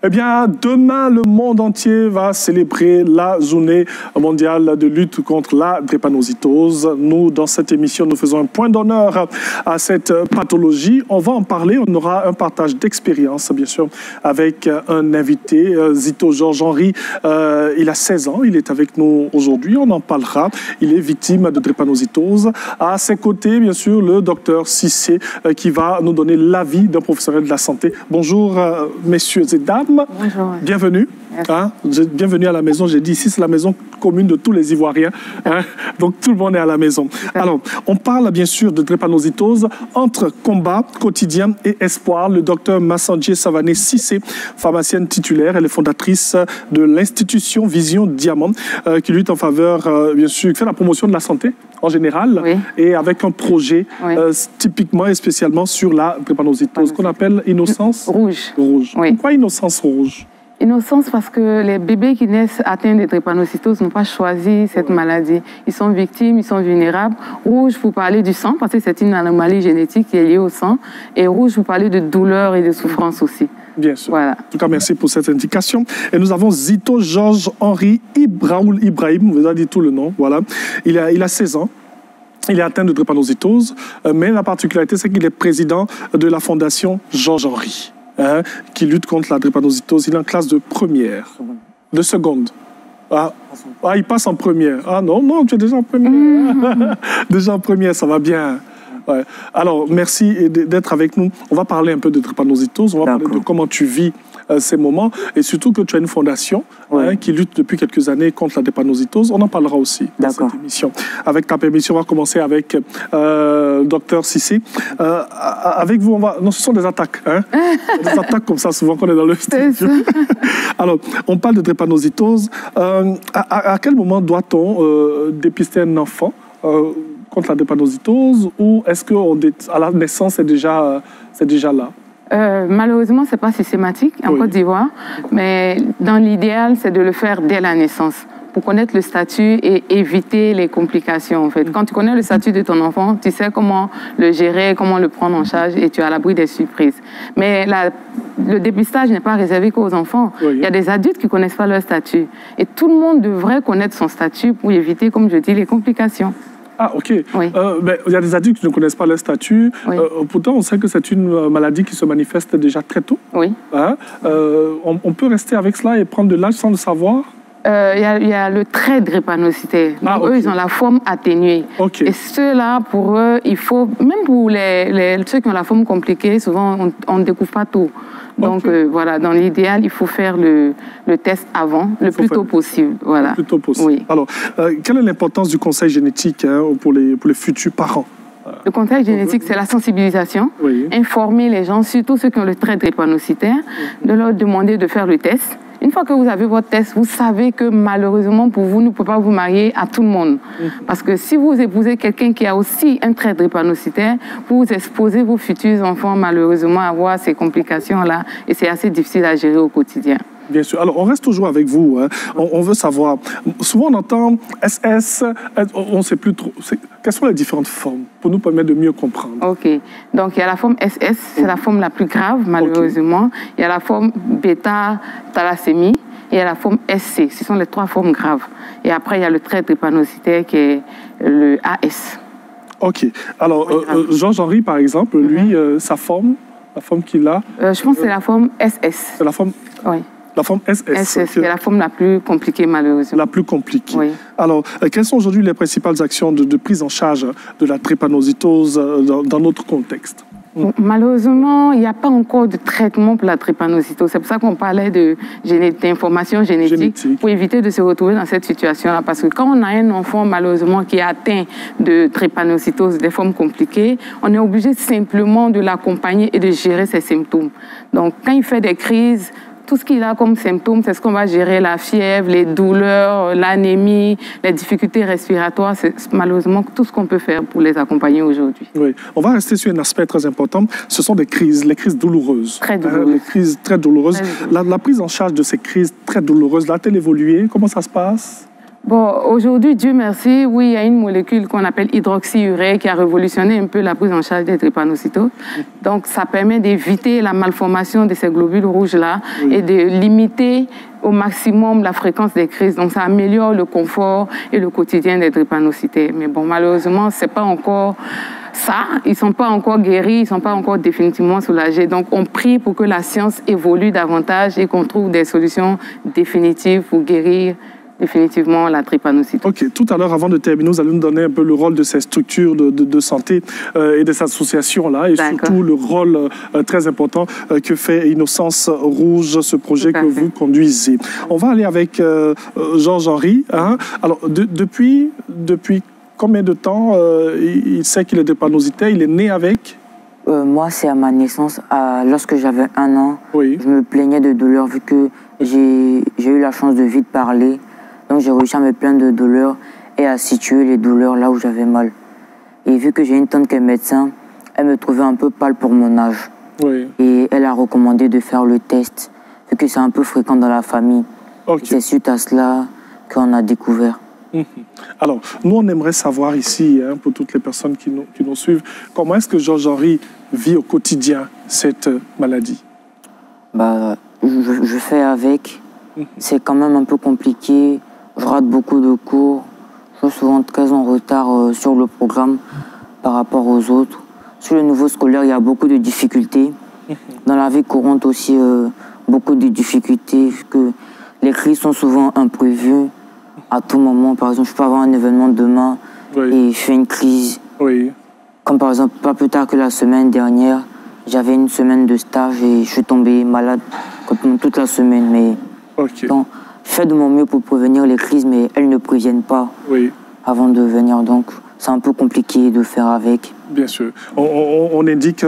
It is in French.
Eh bien, demain, le monde entier va célébrer la journée mondiale de lutte contre la drépanocytose. Nous, dans cette émission, nous faisons un point d'honneur à cette pathologie. On va en parler. On aura un partage d'expérience, bien sûr, avec un invité, Zito Georges-Henri. Il a 16 ans. Il est avec nous aujourd'hui. On en parlera. Il est victime de drépanocytose. À ses côtés, bien sûr, le docteur Cissé, qui va nous donner l'avis d'un professionnel de la santé. Bonjour, messieurs et dames. Bonjour. Bienvenue. Hein? Bienvenue à la maison. J'ai dit ici, c'est la maison commune de tous les Ivoiriens. Hein? Donc, tout le monde est à la maison. Alors, on parle bien sûr de drépanocytose entre combat quotidien et espoir. Le docteur Massandié Savané Cissé, pharmacienne titulaire, elle est fondatrice de l'institution Vision Diamant, qui lutte en faveur, bien sûr, qui fait la promotion de la santé en général, oui, et avec un projet oui, typiquement et spécialement sur la drépanocytose, qu'on appelle Innocence Rouge. Rouge. Oui. Pourquoi Innocence Rouge? Innocence parce que les bébés qui naissent atteints de drépanocytose n'ont pas choisi cette maladie. Ils sont victimes, ils sont vulnérables. Rouge, pour parler du sang, parce que c'est une anomalie génétique qui est liée au sang. Et rouge, pour parler de douleur et de souffrance aussi. Bien sûr. Voilà. En tout cas, merci pour cette indication. Et nous avons Zito Georges-Henri Ibrahim, vous avez dit tout le nom, voilà. Il a 16 ans. Il est atteint de drépanocytose, mais la particularité, c'est qu'il est président de la fondation Georges-Henri, hein, qui lutte contre la drépanocytose. Il est en classe de première, de seconde. Ah, il passe en première. Ah non, tu es déjà en première. Déjà en première, ça va bien. Ouais. Alors, merci d'être avec nous. On va parler un peu de drépanocytose, on va parler de comment tu vis ces moments, et surtout que tu as une fondation hein, qui lutte depuis quelques années contre la drépanocytose. On en parlera aussi dans cette émission. Avec ta permission, on va commencer avec Dr Cissé. Avec vous, non, ce sont des attaques. Hein? Des attaques comme ça, souvent, qu'on est dans le studio. Alors, on parle de drépanocytose. À quel moment doit-on dépister un enfant contre la drépanocytose, ou est-ce qu'à la naissance, c'est déjà là? Malheureusement, ce n'est pas systématique en Côte d'Ivoire, mais dans l'idéal, c'est de le faire dès la naissance pour connaître le statut et éviter les complications. En fait. Quand tu connais le statut de ton enfant, tu sais comment le gérer, comment le prendre en charge, et tu es à l'abri des surprises. Mais le dépistage n'est pas réservé qu'aux enfants. Il y a des adultes qui ne connaissent pas leur statut. Et tout le monde devrait connaître son statut pour éviter, comme je dis, les complications. Ah, ok. Oui. Il y a des adultes qui ne connaissent pas leur statut. Oui. Pourtant, on sait que c'est une maladie qui se manifeste déjà très tôt. Oui. Hein? On peut rester avec cela et prendre de l'âge sans le savoir? Il y a le trait drépanocytaire. Eux, ils ont la forme atténuée. Et ceux-là, pour eux, il faut... Même pour ceux qui ont la forme compliquée, souvent, on ne découvre pas tout. Donc, voilà, dans l'idéal, il faut faire le test avant, le plus tôt possible. Voilà. Le plus tôt possible. Oui. Alors, quelle est l'importance du conseil génétique hein, pour les futurs parents? Le conseil génétique, c'est la sensibilisation. Informer les gens, surtout ceux qui ont le trait drépanocytaire, de leur demander de faire le test. Une fois que vous avez votre test, vous savez que malheureusement pour vous, ne pouvez pas vous marier à tout le monde. Parce que si vous épousez quelqu'un qui a aussi un trait drépanocytaire, vous exposez vos futurs enfants malheureusement à avoir ces complications-là. Et c'est assez difficile à gérer au quotidien. Bien sûr. Alors, on reste toujours avec vous. Hein. On veut savoir. Souvent, on entend SS, on ne sait plus trop. Quelles sont les différentes formes pour nous permettre de mieux comprendre? OK. Donc, il y a la forme SS, c'est la forme la plus grave, malheureusement. Il y a la forme bêta-thalassémie et il y a la forme SC. Ce sont les trois formes graves. Et après, il y a le trait drépanocytaire qui est le AS. OK. Alors, Georges-Henri, par exemple, lui, sa forme, la forme qu'il a... je pense que c'est la forme SS. C'est la forme... Oui. La forme SS. C'est la forme la plus compliquée, malheureusement. La plus compliquée. Oui. Alors, quelles sont aujourd'hui les principales actions de prise en charge de la drépanocytose dans notre contexte? Malheureusement, il n'y a pas encore de traitement pour la drépanocytose. C'est pour ça qu'on parlait d'information génétique pour éviter de se retrouver dans cette situation-là. Parce que quand on a un enfant, malheureusement, qui est atteint de drépanocytose, des formes compliquées, on est obligé simplement de l'accompagner et de gérer ses symptômes. Donc, quand il fait des crises, tout ce qu'il a comme symptômes, c'est ce qu'on va gérer, la fièvre, les douleurs, l'anémie, les difficultés respiratoires. C'est malheureusement tout ce qu'on peut faire pour les accompagner aujourd'hui. Oui, on va rester sur un aspect très important. Ce sont des crises, les crises douloureuses. Très douloureuses. Les crises très douloureuses. La prise en charge de ces crises très douloureuses, là, a-t-elle évolué? Comment ça se passe? Bon, aujourd'hui, Dieu merci, oui, il y a une molécule qu'on appelle hydroxyurée qui a révolutionné un peu la prise en charge des drépanocytoses. Donc, ça permet d'éviter la malformation de ces globules rouges-là et de limiter au maximum la fréquence des crises. Donc, ça améliore le confort et le quotidien des drépanocytaires. Mais bon, malheureusement, c'est pas encore ça. Ils sont pas encore guéris, ils sont pas encore définitivement soulagés. Donc, on prie pour que la science évolue davantage et qu'on trouve des solutions définitives pour guérir définitivement la drépanocytose. Ok, tout à l'heure, avant de terminer, vous allez nous donner un peu le rôle de ces structures de santé et de ces associations-là, et surtout le rôle très important que fait Innocence Rouge, ce projet que vous conduisez. On va aller avec Georges-Henri. Hein. Alors, depuis combien de temps il sait qu'il est drépanocytaire? Il est né avec? Moi, c'est à ma naissance. Lorsque j'avais 1 an, je me plaignais de douleurs vu que j'ai eu la chance de vite parler. Donc, j'ai réussi à me plaindre de douleurs et à situer les douleurs là où j'avais mal. Et vu que j'ai une tante qui est médecin, elle me trouvait un peu pâle pour mon âge. Et elle a recommandé de faire le test, vu que c'est un peu fréquent dans la famille. C'est suite à cela qu'on a découvert. Alors, nous, on aimerait savoir ici, hein, pour toutes les personnes qui nous suivent, comment est-ce que Georges-Henri vit au quotidien cette maladie? Je fais avec. C'est quand même un peu compliqué. Je rate beaucoup de cours. Je suis souvent très en retard sur le programme par rapport aux autres. Sur le niveau scolaire, il y a beaucoup de difficultés. Dans la vie courante aussi, beaucoup de difficultés. Que les crises sont souvent imprévues à tout moment. Par exemple, je peux avoir un événement demain et je fais une crise. Comme par exemple, pas plus tard que la semaine dernière, j'avais une semaine de stage et je suis tombé malade toute la semaine. Mais donc, je fais de mon mieux pour prévenir les crises, mais elles ne préviennent pas avant de venir. Donc, c'est un peu compliqué de faire avec. Bien sûr. On indique